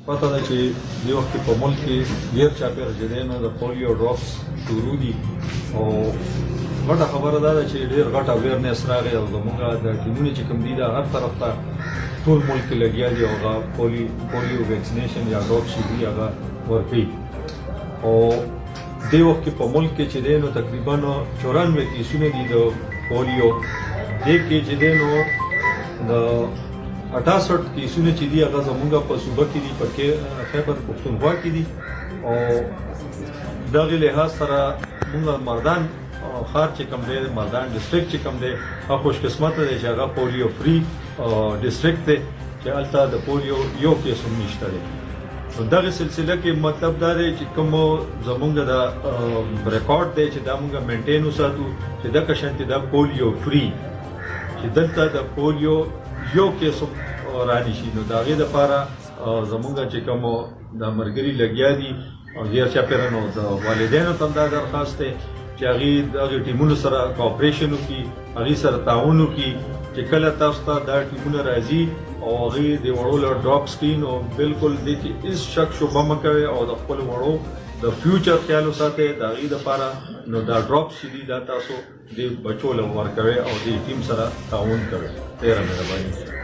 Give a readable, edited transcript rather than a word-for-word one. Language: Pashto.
پته ده چې دې وخت کې په ملک کې ډېر چاپېره چې دی نو د پولیو ډراپس شروع دي او غټه خبره دا ده چې ډېر غټ اویرنس راغی او زموږ د ټیمونه چې کوم دي دا هر طرف ته ټول ملک کې لګیا دي او هغه پولیو ویکسینیشن یا ډراپ چې دي هغه ورکوي او دې وخت کې په ملک کې چې دی نو تقریبا 94 کیسونه دي د پولیو دې کې چې دی نو د 68 کیسونه چې دي هغه زموږ په صوبه کې دي په خیبر پښتونخوا کې دي او دغه لحاظ سره موږ مردان ښار چې کوم دی مردان ډسټرکټ چې کوم دی هغه خوش قسمته دی چې هغه پولیو فری ډسټرکټ دی چې هلته د پولیو یو کیس هم نشته دی نو دغه سلسله کې مطلب دا دی چې کوم زموږ د ریکارډ دی چې دا موږ مینټین وساتو چې دغه شانتي د پولیو فری چې دلته د پولیو یو کیس رانی شي نو د هغې دپاره زموږ چې کوم د ملګري لګیا دي او ډېر چاپېره نو د والدینو ته هم دا درخواست دی چې هغې دغې ټیمونو سره کوپریشن وکړي هغې سره تعاون وکړي چې کله تاسو ته دا ټیمونه راځي او هغې د وړو له ډراپس کوي نو بالکل دې کې هېڅ شک شبه مه کوئ او د خپلو وړو د فیوچر خیال وساتئ د هغې دپاره نو دا ډراپس چې دي دا تاسو د بچو له ورکوئ او د ټیم سره تعاون کوئ ډېره مهرباني